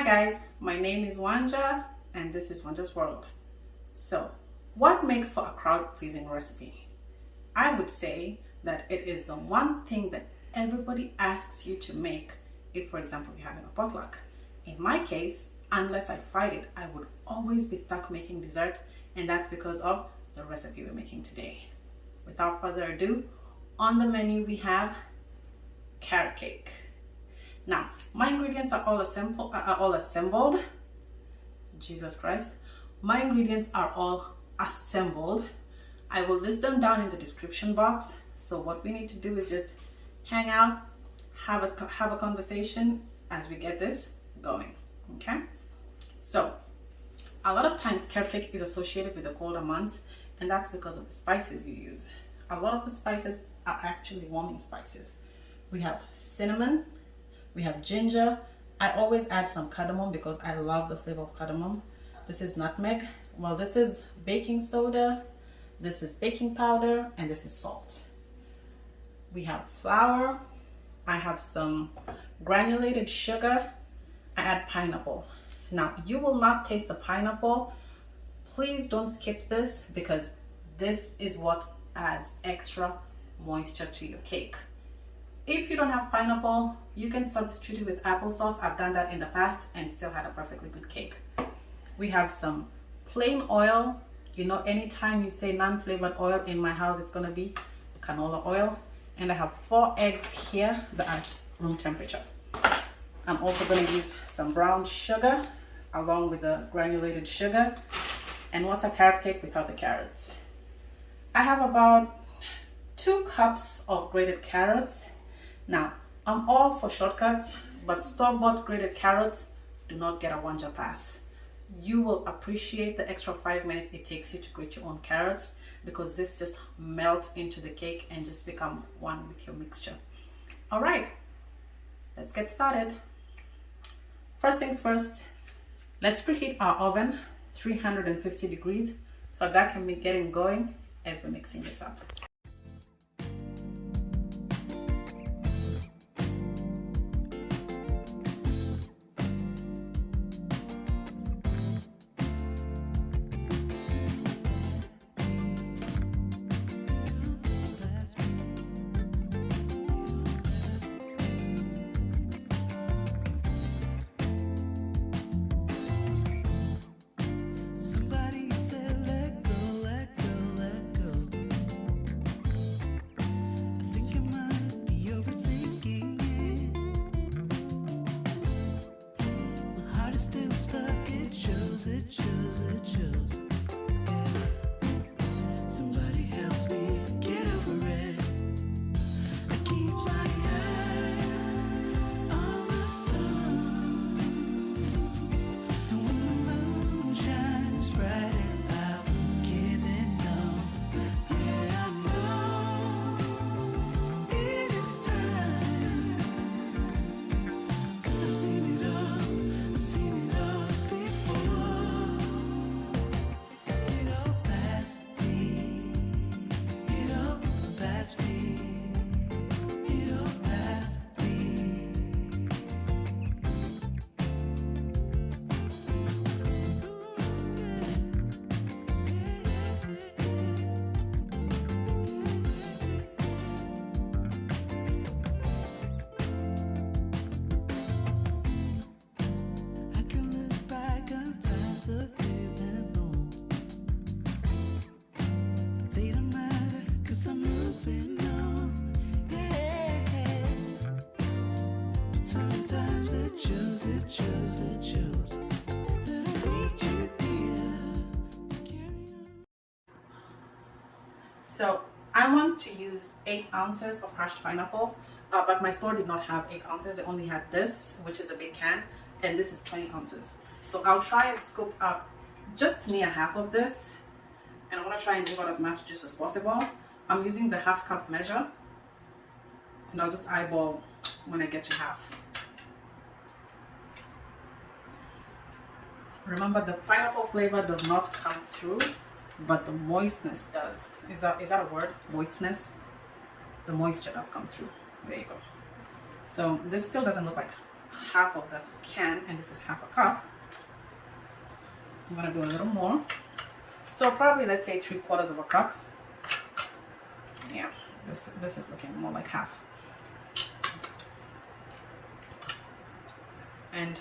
Hi guys, my name is Wanja and this is Wanja's World. So, what makes for a crowd-pleasing recipe? I would say that it is the one thing that everybody asks you to make if, for example, you're having a potluck. In my case, unless I fight it, I would always be stuck making dessert, and that's because of the recipe we're making today. Without further ado, on the menu we have carrot cake. Now, my ingredients are all assembled. Jesus Christ. My ingredients are all assembled. I will list them down in the description box. So what we need to do is just hang out, have a conversation as we get this going. Okay? So, a lot of times carrot cake is associated with the colder months, and that's because of the spices you use. A lot of the spices are actually warming spices. We have cinnamon, we have ginger. I always add some cardamom because I love the flavor of cardamom. This is nutmeg. Well, this is baking soda, this is baking powder, and this is salt. We have flour. I have some granulated sugar. I add pineapple. Now, you will not taste the pineapple. Please don't skip this because this is what adds extra moisture to your cake. If you don't have pineapple, you can substitute it with applesauce. I've done that in the past and still had a perfectly good cake. We have some plain oil. You know, anytime you say non-flavored oil in my house, it's gonna be canola oil. And I have 4 eggs here that are room temperature. I'm also gonna use some brown sugar along with the granulated sugar. And what's a carrot cake without the carrots? I have about 2 cups of grated carrots. Now, I'm all for shortcuts, but store-bought grated carrots do not get a Wanja pass. You will appreciate the extra 5 minutes it takes you to grate your own carrots because this just melts into the cake and just become one with your mixture. All right, let's get started. First things first, let's preheat our oven 350 degrees so that can be getting going as we're mixing this up. So I want to use 8 ounces of crushed pineapple, but my store did not have 8 ounces. They only had this, which is a big can, and this is 20 ounces. So I'll try and scoop up just near half of this, and I want to try and give out as much juice as possible. I'm using the half cup measure, and I'll just eyeball when I get to half. Remember, the pineapple flavor does not come through, but the moistness does. Is that a word? Moistness? The moisture does come through. There you go. So this still doesn't look like half of the can, and this is half a cup. I'm gonna do a little more. So probably, let's say 3/4 of a cup. Yeah, this is looking more like half. And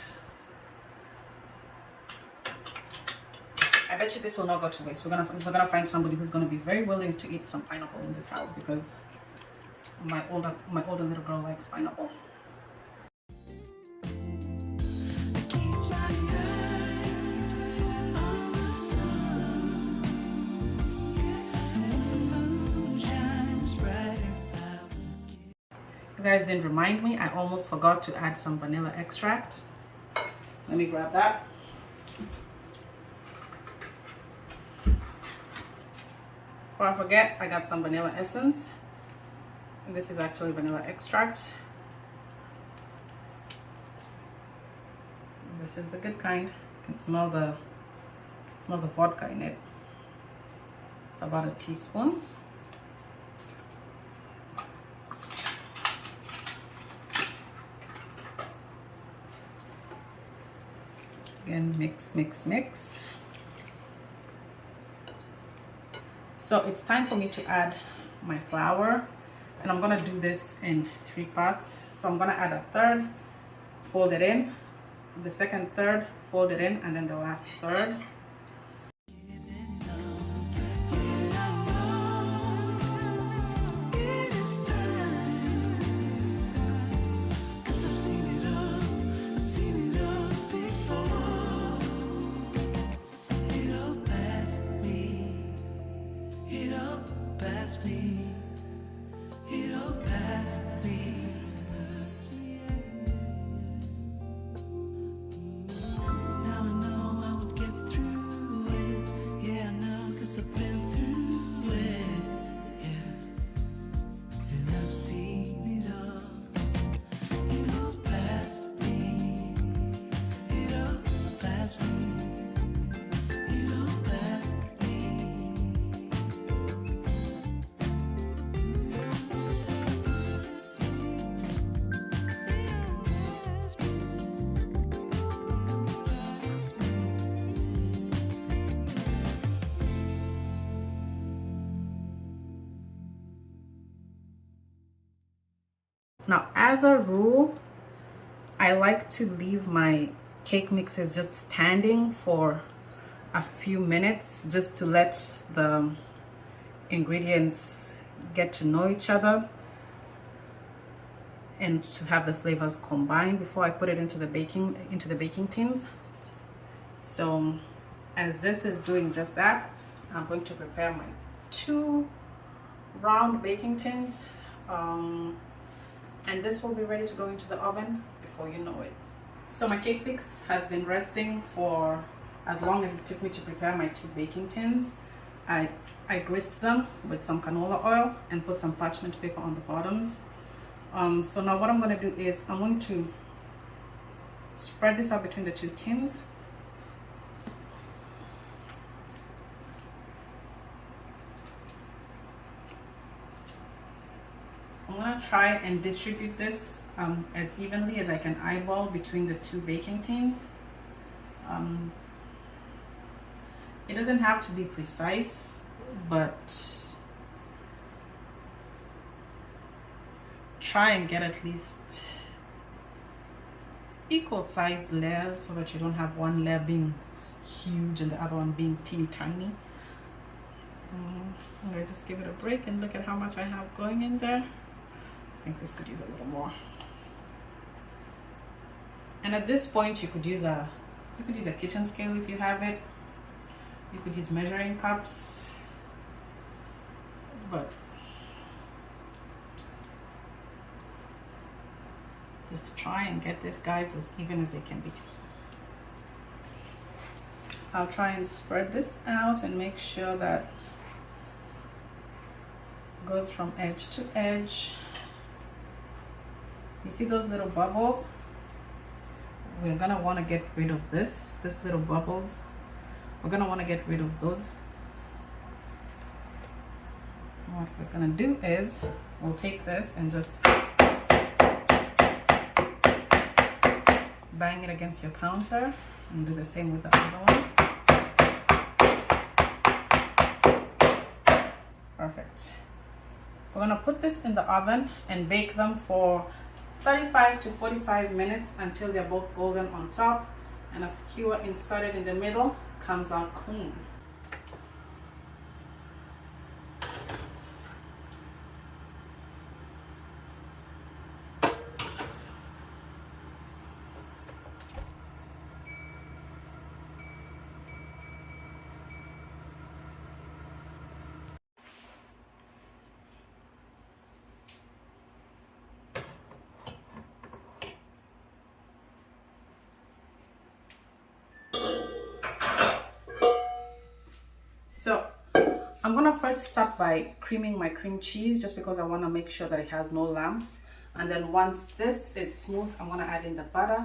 I bet you this will not go to waste. We're gonna find somebody who's gonna be very willing to eat some pineapple in this house, because my older little girl likes pineapple. You guys didn't remind me. I almost forgot to add some vanilla extract. Let me grab that. Before I forget, I got some vanilla essence. And this is actually vanilla extract. And this is the good kind. You can smell the vodka in it. It's about a teaspoon. Again, mix, mix, mix. So it's time for me to add my flour, and I'm gonna do this in 3 parts. So I'm gonna add a third, fold it in, the second third, fold it in, and then the last third. Now, as a rule, I like to leave my cake mixes just standing for a few minutes, just to let the ingredients get to know each other and to have the flavors combined before I put it into the baking tins. So as this is doing just that, I'm going to prepare my 2 round baking tins. And this will be ready to go into the oven before you know it. So my cake mix has been resting for as long as it took me to prepare my 2 baking tins. I greased them with some canola oil and put some parchment paper on the bottoms. So now what I'm going to do is I'm going to spread this out between the 2 tins. I'm going to try and distribute this as evenly as I can eyeball between the 2 baking tins. It doesn't have to be precise, but try and get at least equal sized layers so that you don't have one layer being huge and the other one being teeny tiny. I'm going to just give it a break and look at how much I have going in there. I think this could use a little more. And at this point, you could use a kitchen scale if you have it. You could use measuring cups, but just try and get this, guys, as even as they can be. I'll try and spread this out and make sure that it goes from edge to edge. You see those little bubbles? We're gonna want to get rid of this little bubbles. We're gonna want to get rid of those. What we're gonna do is we'll take this and just bang it against your counter and do the same with the other one. Perfect. We're gonna put this in the oven and bake them for 35 to 45 minutes until they're both golden on top and a skewer inserted in the middle comes out clean. So I'm gonna first start by creaming my cream cheese just because I want to make sure that it has no lumps, and then once this is smooth I'm gonna add in the butter,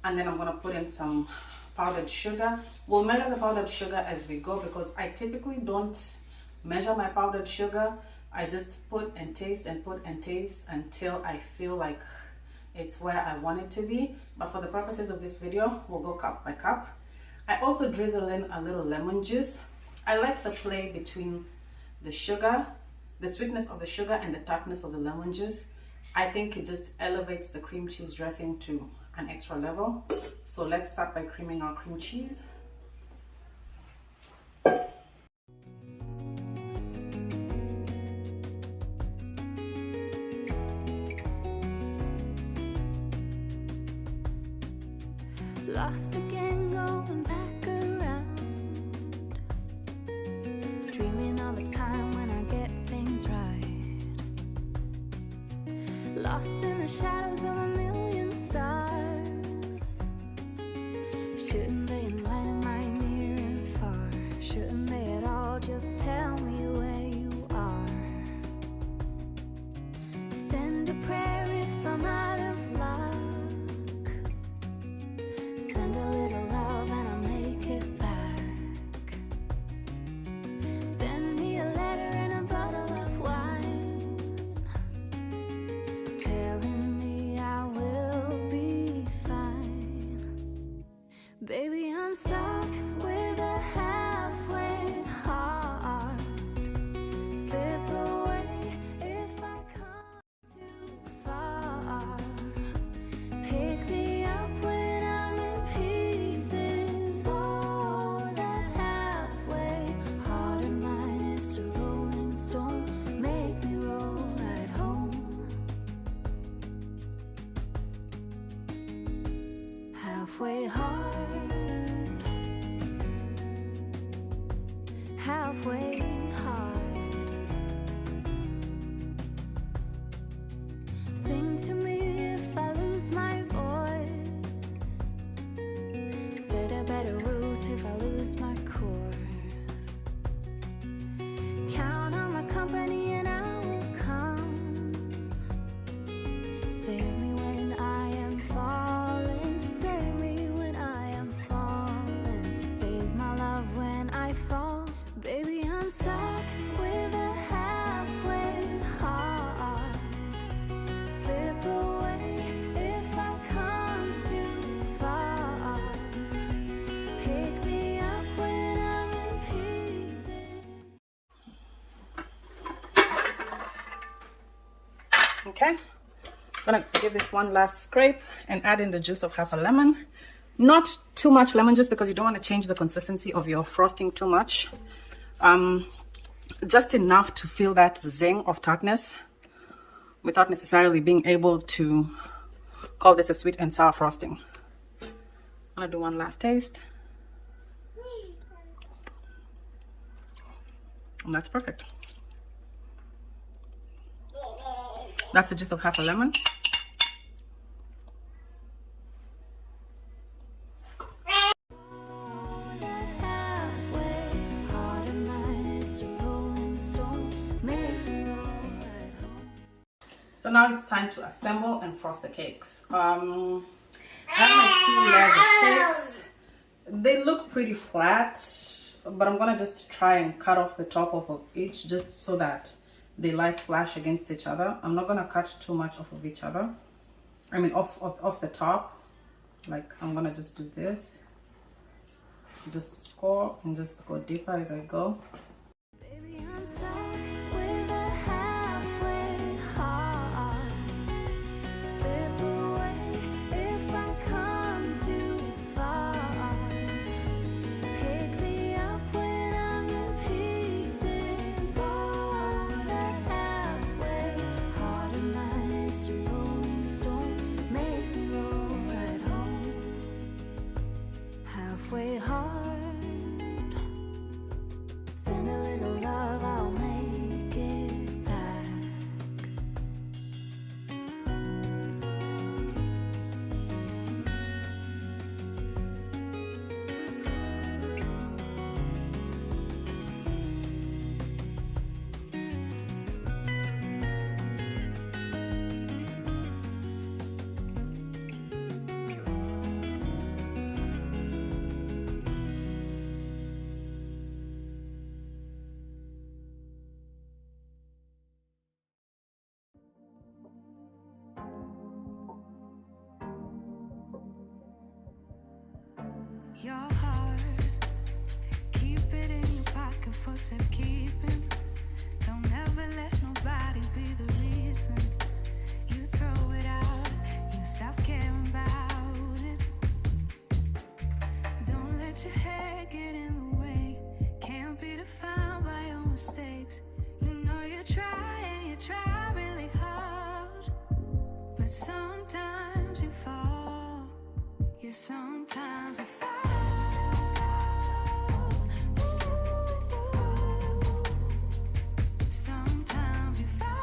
and then I'm gonna put in some powdered sugar. We'll measure the powdered sugar as we go because I typically don't measure my powdered sugar. I just put and taste and put and taste until I feel like it's where I want it to be, but for the purposes of this video we'll go cup by cup. I also drizzle in a little lemon juice. I like the play between the sugar, the sweetness of the sugar and the tartness of the lemon juice. I think it just elevates the cream cheese dressing to an extra level. So let's start by creaming our cream cheese. Lost again, going back around, dreaming of a time when I get things right. Lost in the shadows of a million stars. Shouldn't they enlighten my near and far? Shouldn't they at all just tell me where you are? Send a prayer if I'm out of luck. Send a little love and I'll make it back. Send me a letter and a bottle of wine, telling me I will be fine. Baby, I'm stuck with a halfway heart. Slip away if I come too far. Pick me up when I'm in pieces. Oh, that halfway heart of mine is a rolling stone. Make me roll right home. Halfway hard, halfway hard. Sing to me if I lose my voice. Set a better route if I lose my course. Count on my company and I will come. Save me when I am falling. Save me when I am falling. Save my love when I fall. Baby, I'm stuck with a halfway heart. Slip away if I come too far. Pick me up when I'm in pieces. Okay, I'm gonna give this one last scrape and add in the juice of half a lemon. Not too much lemon juice because you don't want to change the consistency of your frosting too much. Just enough to feel that zing of tartness without necessarily being able to call this a sweet and sour frosting. I'm gonna do one last taste. And that's perfect. That's the juice of half a lemon. Halfway heart of mine is a rolling stone. Make me roll right home. So now it's time to assemble and frost the cakes. I have my 2 layers of cakes. They look pretty flat, but I'm gonna just try and cut off the top of each just so that they lie flush against each other. I'm not gonna cut too much off of each other. I mean off the top. Like I'm gonna just do this, just score and just go deeper as I go. Baby, I'm stuck with a halfway heart. Slip away if I come too far. Pick me up when I'm in pieces. Oh, that halfway heart of mine is a rolling stone. Make me roll right home. Halfway heart. Send a little love, I'll make it back. Your heart, keep it in your pocket for safekeeping. Don't ever let nobody be the reason you throw it out, you stop caring about it. Don't let your hair get in the way, can't be defined by your mistakes. You know you try really hard, but sometimes you fall. Yeah, sometimes you fall. Sometimes you fall.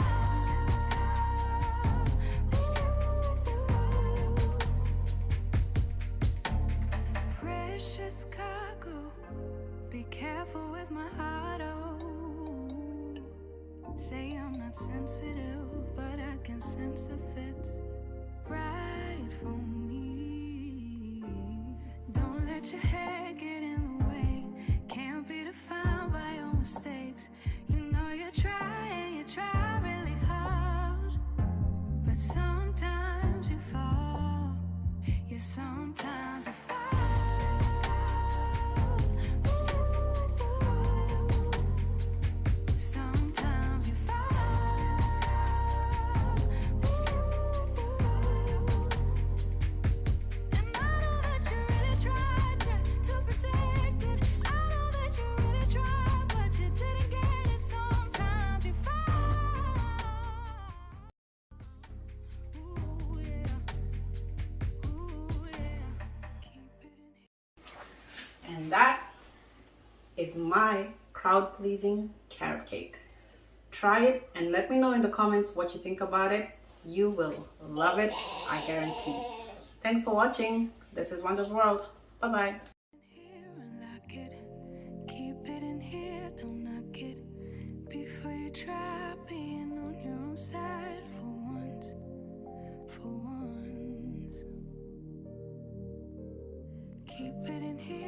Precious cargo, be careful with my heart, oh. Say I'm not sensitive, but I can sense if it's right for me. Don't let your hair get in the way, can't be defined by your mistakes. You know you try really hard, but sometimes you fall. Yeah, sometimes you fall. Sometimes you fall. And I know that you really tried to protect it. I know that you really tried, but you didn't get it. Sometimes you fall. Ooh, yeah. Ooh, yeah. Keep it in. And that is my crowd-pleasing carrot cake. Try it and let me know in the comments what you think about it. You will love it, I guarantee. Thanks for watching. This is Wonder's World. Bye-bye. Here and lock it. Keep it in here, don't knock it. Before you try being on your own side for once. For once. Keep it in here.